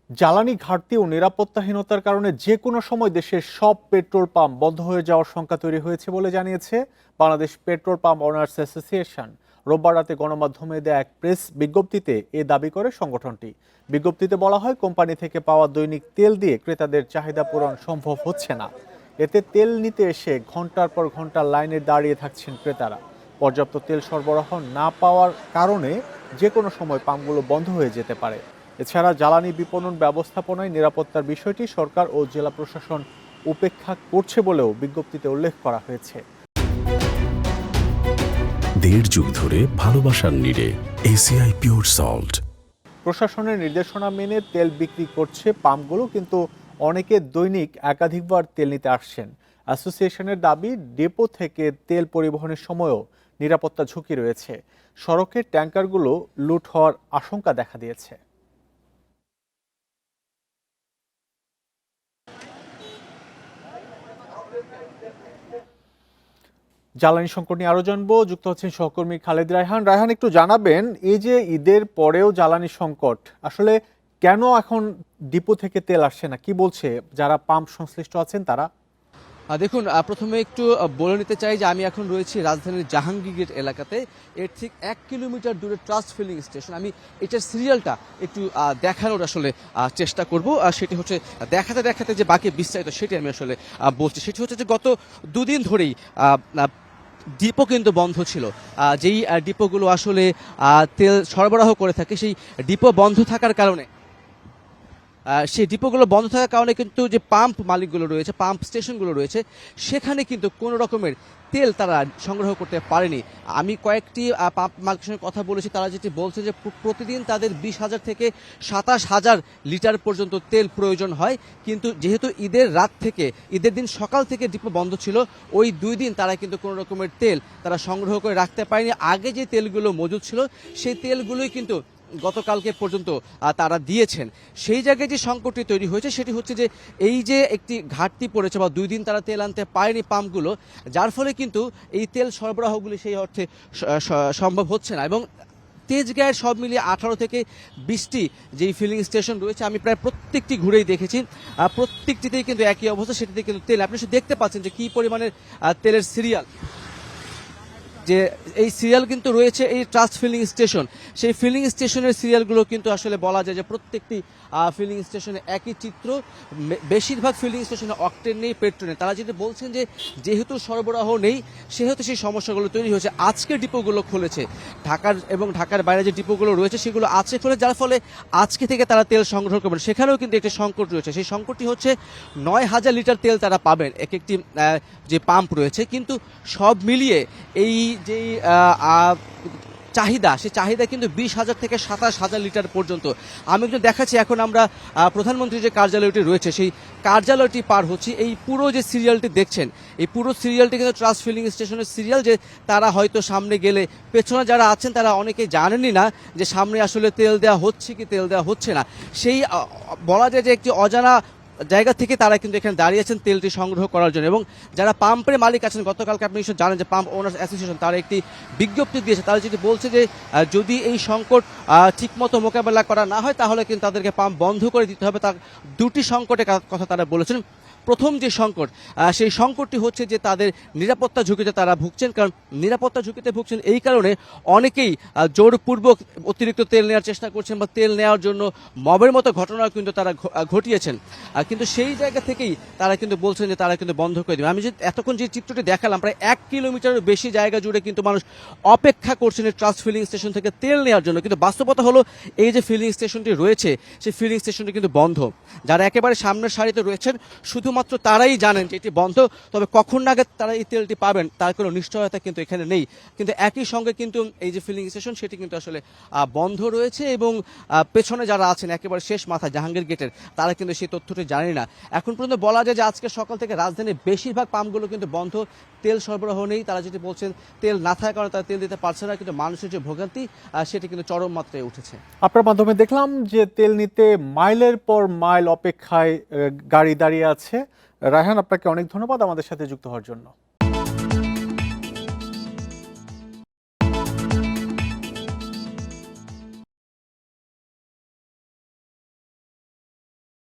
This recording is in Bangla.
জ্বালানি ঘাটতি ও নিরাপত্তাহীনতার কারণে যে কোনো সময় দেশের সব পেট্রোল পাম্প বন্ধ হয়ে যাওয়ার শঙ্কা তৈরি হয়েছে বলে জানিয়েছে Bangladesh petrol pump owners association. রোববার রাতে গণমাধ্যমে দেয়া এক প্রেস বিজ্ঞপ্তিতে এ দাবি করে সংগঠনটি। বিজ্ঞপ্তিতে বলা হয়, কোম্পানি থেকে পাওয়া দৈনিক তেল দিয়ে ক্রেতাদের চাহিদা পূরণ সম্ভব হচ্ছে না। এতে তেল নিতে এসে ঘন্টার পর ঘন্টা লাইনে দাঁড়িয়ে থাকছেন ক্রেতারা। পর্যাপ্ত তেল সরবরাহ না পাওয়ার কারণে যে কোনো সময় পাম্পগুলো বন্ধ হয়ে যেতে পারে। এছাড়া জ্বালানি বিপণন ব্যবস্থাপনায় নিরাপত্তার বিষয়টি সরকার ও জেলা প্রশাসন উপেক্ষা করছে বলেও বিজ্ঞপ্তিতে উল্লেখ করা হয়েছে। দেড় যুগ ধরে ভালোবাসার নিড়ে এসিআই পিওর সল্ট। প্রশাসনের নির্দেশনা মেনে তেল বিক্রি করছে পাম্পগুলো, কিন্তু অনেকে দৈনিক একাধিকবার তেল নিতে আসছেন। অ্যাসোসিয়েশনের দাবি, ডিপো থেকে তেল পরিবহনের সময়ও নিরাপত্তা ঝুঁকি রয়েছে। সড়কের ট্যাঙ্কারগুলো লুট হওয়ার আশঙ্কা দেখা দিয়েছে। জ্বালানি সংকট নিয়ে আরো জানবো, যুক্ত হচ্ছেন সহকর্মী খালেদ রায়হান। রায়হান, একটু জানাবেন, এই যে ঈদের পরেও জ্বালানি সংকট, আসলে কেন এখন ডিপো থেকে তেল আসছে না? কি বলছে যারা পাম্প সংশ্লিষ্ট আছেন তারা? দেখুন, প্রথমে একটু বলে নিতে চাই যে আমি এখন রয়েছি রাজধানীর জাহাঙ্গীর গেট এলাকাতে। এর ঠিক 1 কিলোমিটার দূরে ট্রাস্ট ফিলিং স্টেশন। আমি এটার সিরিয়ালটা একটু দেখানোর আসলে চেষ্টা করব। সেটি হচ্ছে দেখাতে দেখাতে যে বাকি বিস্তারিত সেটি আমি আসলে বলছি। সেটি হচ্ছে যে গত দুদিন ধরেই ডিপো কিন্তু বন্ধ ছিল। যেই ডিপোগুলো আসলে তেল সরবরাহ করে থাকে, সেই ডিপো বন্ধ থাকার কারণে সেই ডিপোগুলো বন্ধ থাকার কারণে কিন্তু যে পাম্প মালিকগুলো রয়েছে, পাম্প স্টেশনগুলো রয়েছে, সেখানে কিন্তু কোনো রকমের তেল তারা সংগ্রহ করতে পারেনি। আমি কয়েকটি পাম্প মালিকের সঙ্গে কথা বলেছি, তারা যেটি বলছে যে প্রতিদিন তাদের 20,000 থেকে 27,000 লিটার পর্যন্ত তেল প্রয়োজন হয়। কিন্তু যেহেতু ঈদের রাত থেকে, ঈদের দিন সকাল থেকে ডিপো বন্ধ ছিল, ওই 2 দিন তারা কিন্তু কোনো রকমের তেল তারা সংগ্রহ করে রাখতে পারেনি। আগে যে তেলগুলো মজুদ ছিল, সেই তেলগুলোই কিন্তু গতকালকে পর্যন্ত তারা দিয়েছেন। সেই জায়গায় যে সংকটটি তৈরি হয়েছে সেটি হচ্ছে যে এই যে একটি ঘাটতি পড়েছে, বা 2 দিন তারা তেল আনতে পারেনি পাম্পগুলো, যার ফলে কিন্তু এই তেল সরবরাহগুলি সেই অর্থে সম্ভব হচ্ছে না। এবং তেজগাঁয়ের সব মিলিয়ে 18 থেকে 20টি যেই ফিলিং স্টেশন রয়েছে, আমি প্রায় প্রত্যেকটি ঘুরেই দেখেছি, প্রত্যেকটিতেই কিন্তু একই অবস্থা। সেটিতে কিন্তু তেল, আপনি দেখতে পাচ্ছেন যে কী পরিমাণের তেলের সিরিয়াল, যে এই সিরিয়াল কিন্তু রয়েছে এই ট্রাস্ট ফিলিং স্টেশন। সেই ফিলিং স্টেশনের সিরিয়ালগুলো কিন্তু আসলে বলা যায় যে প্রত্যেকটি ফিলিং স্টেশনে একই চিত্র। বেশিরভাগ ফিলিং স্টেশনে অকটেন নেই, পেট্রোল নেই। তারা যেটা বলছেন যে যেহেতু সরবরাহ নেই, সেহেতু সেই সমস্যাগুলো তৈরি হয়েছে। আজকে ডিপোগুলো খুলেছে, ঢাকার এবং ঢাকার বাইরে যে ডিপোগুলো রয়েছে সেগুলো আছে খুলে, যার ফলে আজকে থেকে তারা তেল সংগ্রহ করবেন। সেখানেও কিন্তু একটি সংকট রয়েছে। সেই সংকটটি হচ্ছে 9,000 লিটার তেল তারা পাবেন এক একটি যে পাম্প রয়েছে। কিন্তু সব মিলিয়ে এই যেই চাহিদা, সেই চাহিদা কিন্তু 20,000 থেকে 27,000 লিটার পর্যন্ত। আমি একটু দেখাচ্ছি, এখন আমরা প্রধানমন্ত্রীর যে কার্যালয়টি রয়েছে সেই কার্যালয়টি পার হচ্ছি। এই পুরো যে সিরিয়ালটি দেখছেন, এই পুরো সিরিয়ালটি কিন্তু ট্রাস্ট ফিলিং স্টেশনের সিরিয়াল। যে তারা হয়তো সামনে গেলে, পেছনে যারা আছেন তারা অনেকে জানেনই না যে সামনে আসলে তেল দেওয়া হচ্ছে কি তেল দেওয়া হচ্ছে না। সেই বলা যায় যে একটি অজানা জায়গা থেকে তারা কিন্তু এখানে দাঁড়িয়েছেন তেলটি সংগ্রহ করার জন্য। এবং যারা পাম্পের মালিক আছেন, গতকালকে আপনি নিশ্চয় জানেন যে পাম্প ওনার্স অ্যাসোসিয়েশন তারা একটি বিজ্ঞপ্তি দিয়েছে। তারা যেটি বলছে যে যদি এই সংকট ঠিকমতো মোকাবেলা করা না হয়, তাহলে কিন্তু তাদেরকে পাম্প বন্ধ করে দিতে হবে। তার 2টি সংকটের কথা তারা বলেছেন। প্রথম যে সংকট, সেই সংকটটি হচ্ছে যে তাদের নিরাপত্তা ঝুঁকিতে তারা ভুগছেন। কারণ নিরাপত্তা ঝুঁকিতে ভুগছেন এই কারণে অনেকেই জোরপূর্বক অতিরিক্ত তেল নেওয়ার চেষ্টা করছেন, বা তেল নেওয়ার জন্য মবের মতো ঘটনাও কিন্তু তারা ঘটিয়েছেন। কিন্তু সেই জায়গা থেকেই তারা কিন্তু বলছেন যে তারা কিন্তু বন্ধ করে দেবে। আমি যে এতক্ষণ যে চিত্রটি দেখালাম, প্রায় 1 কিলোমিটারের বেশি জায়গা জুড়ে কিন্তু মানুষ অপেক্ষা করছেন ট্রাস্ট ফিলিং স্টেশন থেকে তেল নেওয়ার জন্য। কিন্তু বাস্তবতা হলো এই যে ফিলিং স্টেশনটি রয়েছে, সেই ফিলিং স্টেশনটি কিন্তু বন্ধ। যারা একেবারে সামনের সারিতে রয়েছেন শুধুমাত্র তারাই জানেন যে এটি বন্ধ। তবে কখন নাগাদ তারা এই তেলটি পাবেন তার কোনো নিশ্চয়তা কিন্তু এখানে নেই। কিন্তু একই সঙ্গে কিন্তু এই যে ফিলিং স্টেশন সেটি কিন্তু আসলে বন্ধ রয়েছে। এবং পেছনে যারা আছেন একেবারে শেষ মাথায় জাহাঙ্গীর গেটের, তারা কিন্তু সেই তথ্যটি জানেন না। এখন পর্যন্ত বলা যায় যে আজকে সকাল থেকে রাজধানীর বেশিরভাগ পাম্পগুলো কিন্তু বন্ধ, তেল সরবরাহ নেই। তারা যেটি বলছেন, তেল না থাকার কারণে তারা তেল দিতে পারছে না। কিন্তু মানুষের যে ভোগান্তি, সেটি কিন্তু চরম মাত্রায় উঠেছে। আপনার মাধ্যমে দেখলাম যে তেল নিতে মাইলের পর মাইল অপেক্ষায় গাড়ি দাঁড়িয়ে আছে। রায়হান, আপনাকে অনেক ধন্যবাদ আমাদের সাথে যুক্ত হওয়ার জন্য।